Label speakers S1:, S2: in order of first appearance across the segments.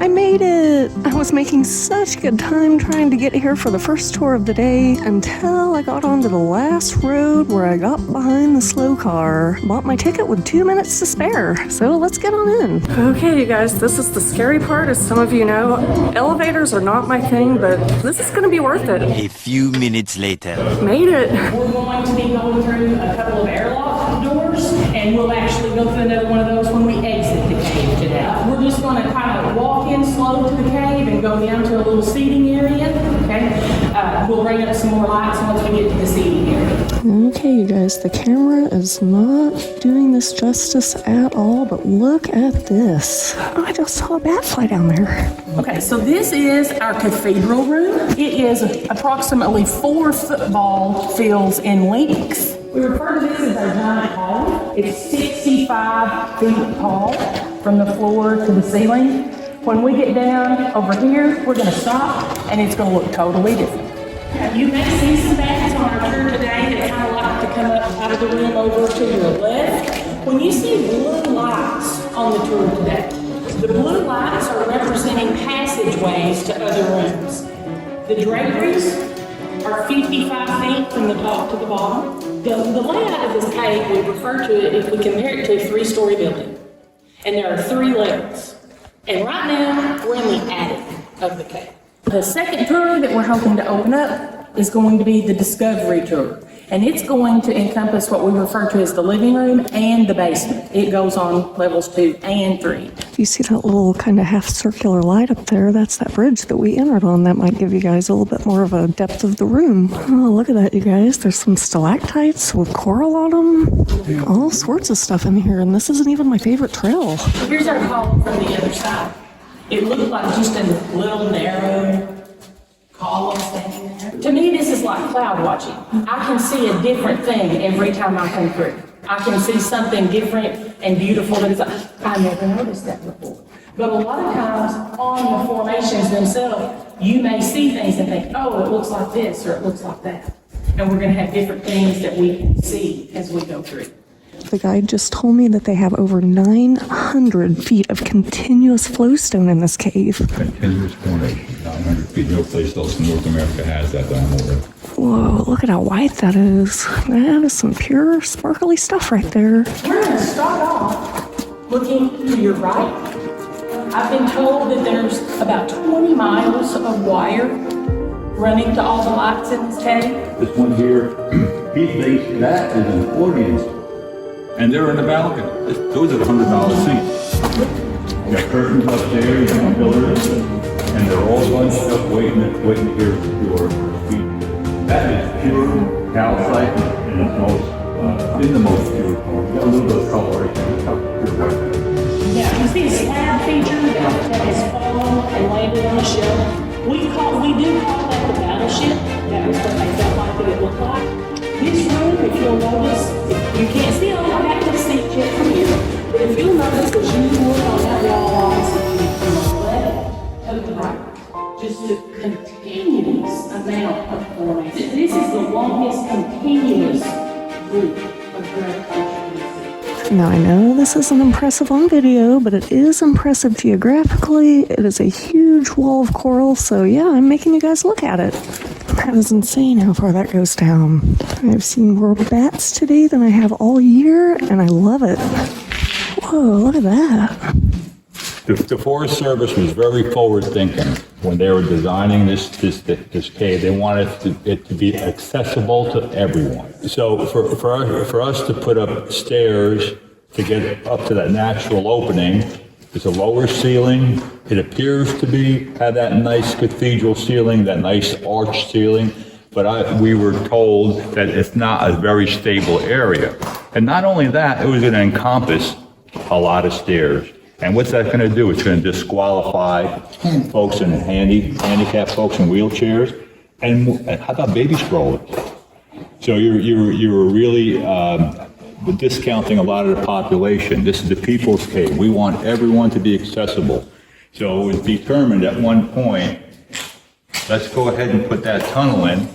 S1: I made it! I was making such good time trying to get here for the first tour of the day until I got onto the last road where I got behind the slow car. Bought my ticket with 2 minutes to spare, so let's get on in. Okay, you guys, this is the scary part, as some of you know. Elevators are not my thing, but this is gonna be worth it.
S2: A few minutes later.
S1: Made it!
S3: We're going to be going through a couple of airlock doors, and we'll actually go through another one of those when we exit the cave today. We're just going to kind of walk in slow to the cave and go down to a little seating area, okay? We'll bring up some more lights once we get to the seating area.
S1: Okay, you guys, the camera is not doing this justice at all, but look at this. I just saw a bat fly down there.
S3: Okay, so this is our Cathedral Room. It is approximately 4 football fields in length. We refer to this as our giant hall. It's 65 feet tall from the floor to the ceiling. When we get down over here, we're gonna stop and it's gonna look totally different. You may see some bats on our tour today that kind of like to come up out of the room over to your left. When you see blue lights on the tour today, the blue lights are representing passageways to other rooms. The draperies are 55 feet from the top to the bottom. The layout of this cave, we refer to it, if we compare it to a 3-story building. And there are 3 levels. And right now, we're in the attic of the cave. The second tour that we're hoping to open up is going to be the Discovery Tour. And it's going to encompass what we refer to as the living room and the basement. It goes on levels 2 and 3.
S1: You see that little kind of half circular light up there? That's that bridge that we entered on. That might give you guys a little bit more of a depth of the room. Oh, look at that, you guys. There's some stalactites with coral on them. All sorts of stuff in here, and this isn't even my favorite trail.
S3: Here's our column from the other side. It looked like just a little narrow column standing there. To me, this is like cloud watching. I can see a different thing every time I come through. I can see something different and beautiful that is like, I never noticed that before. But a lot of times on the formations themselves, you may see things and think, oh, it looks like this or it looks like that. And we're going to have different things that we can see as we go through.
S1: The guide just told me that they have over 900 feet of continuous flowstone in this cave.
S4: Continuous formation, 900 feet. No place else in North America has that I'm aware of.
S1: Whoa, look at how white that is. That is some pure, sparkly stuff right there.
S3: We're going to start off looking to your right. I've been told that there's about 20 miles of wire running to all the lights in this cave.
S4: This one here, heat-based, that is an audience. And they're in the balcony. Those are $100 seats. You got curtains upstairs and pillars, and they're all bunched up waiting to hear your speech. That is pure calcite in the most pure form. You got a little bit of color right there. It's pure white.
S3: Yeah, you see a slab feature that has fallen and landed on a shelf. We do call that the battleship. That was what they felt like that it looked like. This room, if you'll notice, you can't see all the way back to the seat yet from here, but if you'll notice as you look on that wall opposite from the left to the right, just a continuous amount of formation. This is the longest continuous group of gravitational.
S1: Now, I know this isn't impressive on video, but it is impressive geographically. It is a huge wall of coral, so yeah, I'm making you guys look at it. That is insane how far that goes down. I've seen more bats today than I have all year, and I love it. Whoa, look at that.
S4: The Forest Service was very forward-thinking when they were designing this cave. They wanted it to be accessible to everyone. So for us to put up stairs to get up to that natural opening, it's a lower ceiling. It appears to have that nice cathedral ceiling, that nice arch ceiling. But we were told that it's not a very stable area. And not only that, it was going to encompass a lot of stairs. And what's that going to do? It's going to disqualify folks in handicapped folks in wheelchairs. And how about baby strollers? So you're really discounting a lot of the population. This is the people's cave. We want everyone to be accessible. So it was determined at one point, let's go ahead and put that tunnel in.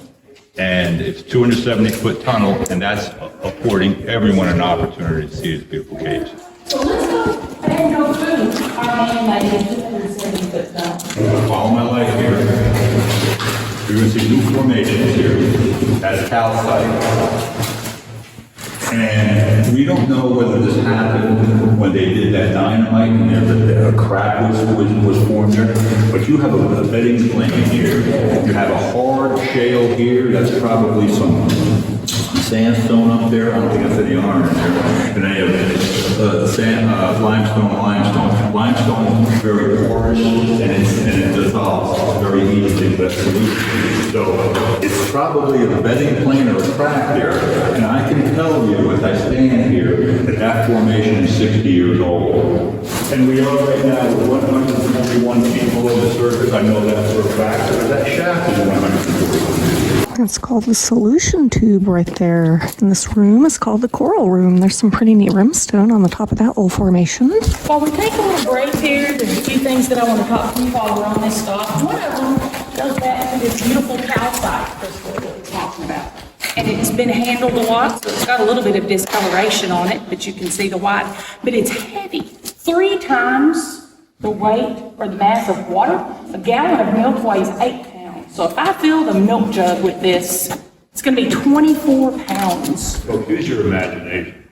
S4: And it's a 270-foot tunnel, and that's affording everyone an opportunity to see this beautiful cave.
S3: So let's go and go through our man-made 270-foot
S4: Follow my light here. You're going to see new formations here. That's calcite. And we don't know whether this happened when they did that dynamite and a crack was formed there, but you have a bedding plane here. You have a hard shale here. That's probably some sandstone up there. I don't think that's any iron in there. And then you have limestone. Limestone is very porous and it dissolves very easily in that solution. So it's probably a bedding plane or a crack there. And I can tell you as I stand here that formation is 60 years old. And we are right now 141 feet below the surface. I know that for a fact. That shaft is 141.
S1: It's called the solution tube right there. And this room is called the coral room. There's some pretty neat rimstone on the top of that little formation.
S3: While we take a little break here, there's a few things that I want to talk to you while we're on this stop. One of them goes back to this beautiful calcite crystal that we're talking about. And it's been handled a lot, so it's got a little bit of discoloration on it, but you can see the white. But it's heavy. 3 times the weight or the mass of water. A gallon of milk weighs 8 pounds. So if I fill the milk jug with this, it's going to be 24 pounds.
S4: So use your imagination.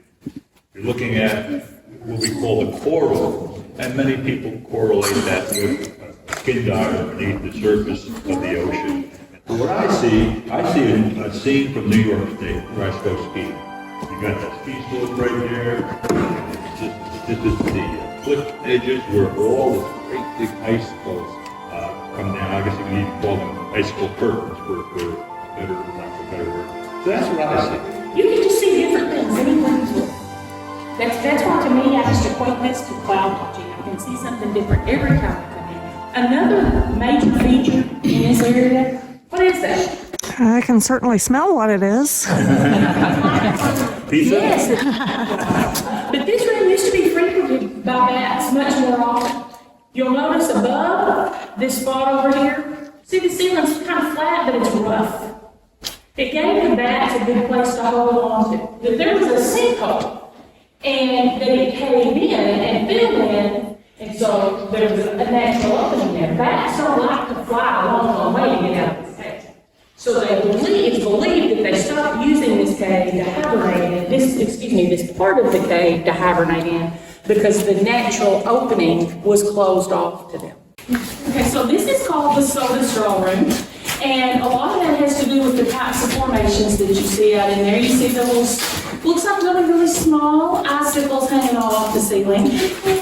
S4: You're looking at what we call the coral, and many people correlate that with a skin diver beneath the surface of the ocean. What I see a scene from New York State, where I go skiing. You got that ski slope right there. This is the cliff edges where all the great big icicles come down. I guess you can even call them icicle curtains for better, lack of a better word. So that's what I see.
S3: You can just see different things anywhere you look. That's why to me I just equate this to cloud watching. I can see something different every time I come in. Another major feature in this area, what is that?
S1: I can certainly smell what it is.
S4: Pizza?
S3: Yes. But this room used to be frequented by bats much more often. You'll notice above this spot over here, see the ceiling's kind of flat, but it's rough. It gave the bats a good place to hold on to. But there was a sinkhole, and they caved in and filled in, and so there was a natural opening there. Bats don't like to fly a long way to get out of this cave. So it's believed that they stopped using this cave to hibernate in, this part of the cave to hibernate in, because the natural opening was closed off to them. Okay, so this is called the soda straw room, and a lot of that has to do with the types of formations that you see out in there. You see those, looks like really small icicles hanging all off the ceiling.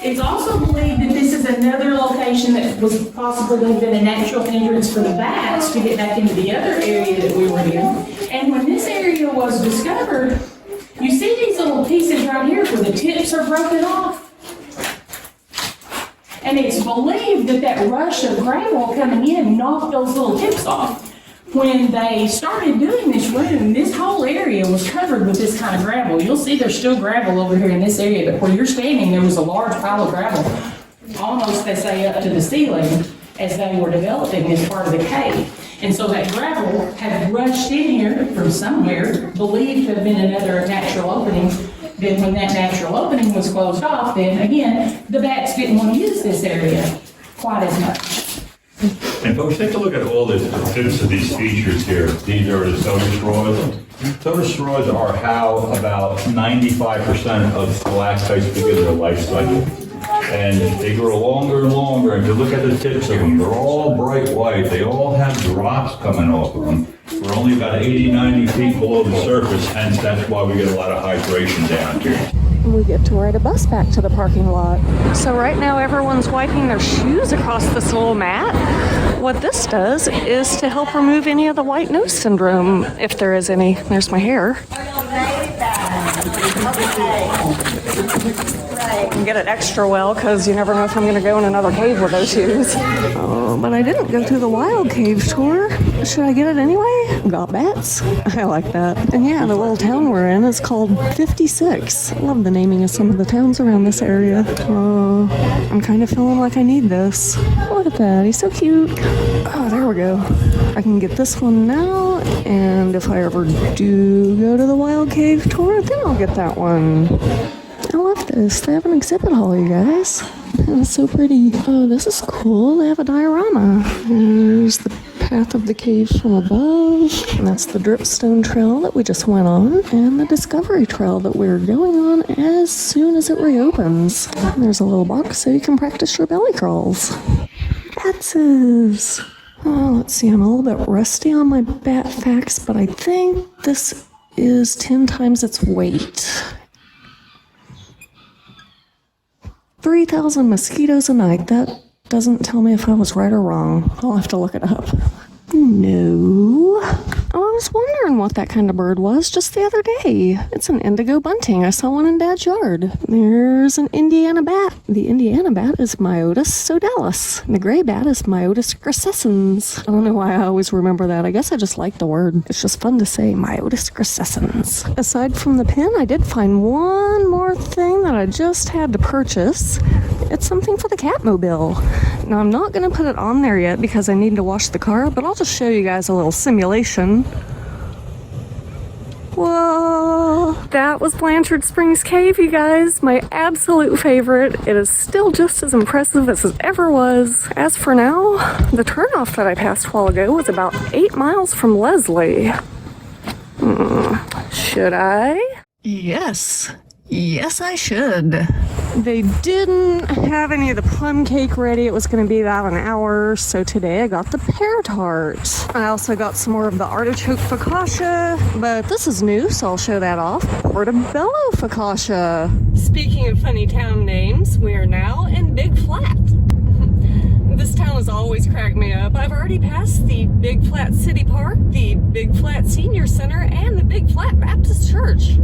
S3: It's also believed that this is another location that was possibly going to have been a natural entrance for the bats to get back into the other area that we were in. And when this area was discovered, you see these little pieces right here where the tips are broken off. And it's believed that that rush of gravel coming in knocked those little tips off. When they started doing this room, this whole area was covered with this kind of gravel. You'll see there's still gravel over here in this area, but where you're standing, there was a large pile of gravel, almost, they say, up to the ceiling as they were developing this part of the cave. And so that gravel had rushed in here from somewhere, believed to have been another natural opening. Then when that natural opening was closed off, then again, the bats didn't want to use this area quite as much.
S4: And folks, take a look at all the tips of these features here. These are the soda straws. Soda straws are how about 95% of stalactites begin their life cycle. And they grow longer and longer, and you look at the tips of them, they're all bright white. They all have drops coming off of them. We're only about 80, 90 feet below the surface, hence that's why we get a lot of hydration down here.
S1: We get to ride a bus back to the parking lot. So right now everyone's wiping their shoes across this little mat. What this does is to help remove any of the white nose syndrome, if there is any. There's my hair. And get it extra well, because you never know if I'm going to go in another cave with those shoes. Oh, but I didn't go through the wild cave tour. Should I get it anyway? Got bats? I like that. And yeah, the little town we're in is called 56. I love the naming of some of the towns around this area. Oh, I'm kind of feeling like I need this. Look at that, he's so cute. Oh, there we go. I can get this one now, and if I ever do go to the wild cave tour, then I'll get that one. I love this. They have an exhibit hall, you guys. That is so pretty. Oh, this is cool. They have a diorama. There's the path of the cave from above. And that's the dripstone trail that we just went on. And the discovery trail that we're going on as soon as it reopens. And there's a little box so you can practice your belly crawls. Batses. Oh, let's see. I'm a little bit rusty on my bat facts, but I think this is 10 times its weight. 3,000 mosquitoes a night. That doesn't tell me if I was right or wrong. I'll have to look it up. No. Oh, I was wondering what that kind of bird was just the other day. It's an Indigo Bunting. I saw one in Dad's yard. There's an Indiana bat. The Indiana bat is Myotis sodalis. And the gray bat is Myotis crescens. I don't know why I always remember that. I guess I just like the word. It's just fun to say, Myotis crescens. Aside from the pin, I did find one more thing that I just had to purchase. It's something for the Catmobile. Now, I'm not going to put it on there yet because I need to wash the car, but I'll just show you guys a little simulation. Whoa! That was Blanchard Springs Cave, you guys. My absolute favorite. It is still just as impressive as it ever was. As for now, the turnoff that I passed a while ago was about 8 miles from Leslie. Should I? Yes. Yes, I should. They didn't have any of the plum cake ready. It was going to be about an hour, so today I got the pear tart. I also got some more of the artichoke focaccia, but this is new, so I'll show that off. Portobello focaccia. Speaking of funny town names, we are now in Big Flat. This town has always cracked me up. I've already passed the Big Flat City Park, the Big Flat Senior Center, and the Big Flat Baptist Church.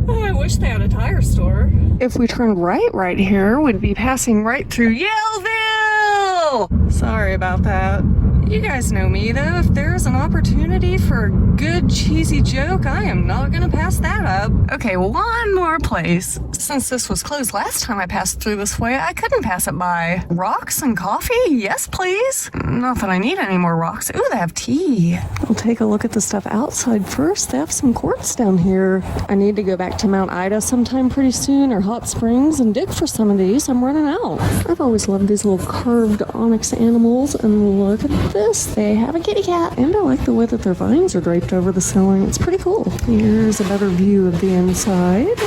S1: I wish they had a tire store. If we turned right here, we'd be passing right through Yaleville! Sorry about that. You guys know me, though. If there's an opportunity for a good cheesy joke, I am not gonna pass that up. Okay, one more place. Since this was closed last time I passed through this way, I couldn't pass it by. Rocks and coffee? Yes, please. Not that I need any more rocks. Ooh, they have tea. I'll take a look at the stuff outside first. They have some quartz down here. I need to go back to Mount Ida sometime pretty soon, or Hot Springs, and dig for some of these. I'm running out. I've always loved these little carved onyx animals, and look at this. They have a kitty cat, and I like the way that their vines are draped over the ceiling. It's pretty cool. Here's a better view of the inside.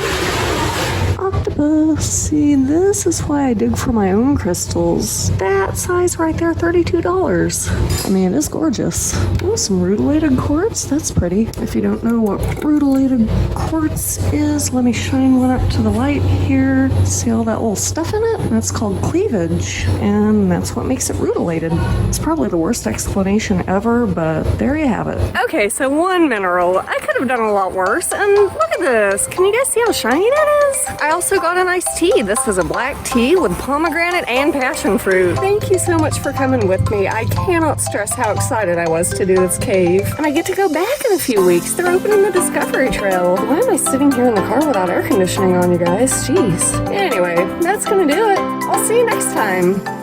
S1: Octopus. See, this is why I dig for my own crystals. That size right there, $32. I mean, it is gorgeous. Oh, some rutilated quartz. That's pretty. If you don't know what rutilated quartz is, let me shine one up to the light here. See all that little stuff in it? That's called cleavage, and that's what makes it rutilated. It's probably the worst explanation ever, but there you have it. Okay, so one mineral. I could have done a lot worse, and look at this. Can you guys see how shiny that is? I also got an iced tea. This is a black tea with pomegranate and passion fruit. Thank you so much for coming with me. I cannot stress how excited I was to do this cave. And I get to go back in a few weeks. They're opening the Discovery Trail. Why am I sitting here in the car without air conditioning on, you guys? Jeez. Anyway, that's gonna do it. I'll see you next time.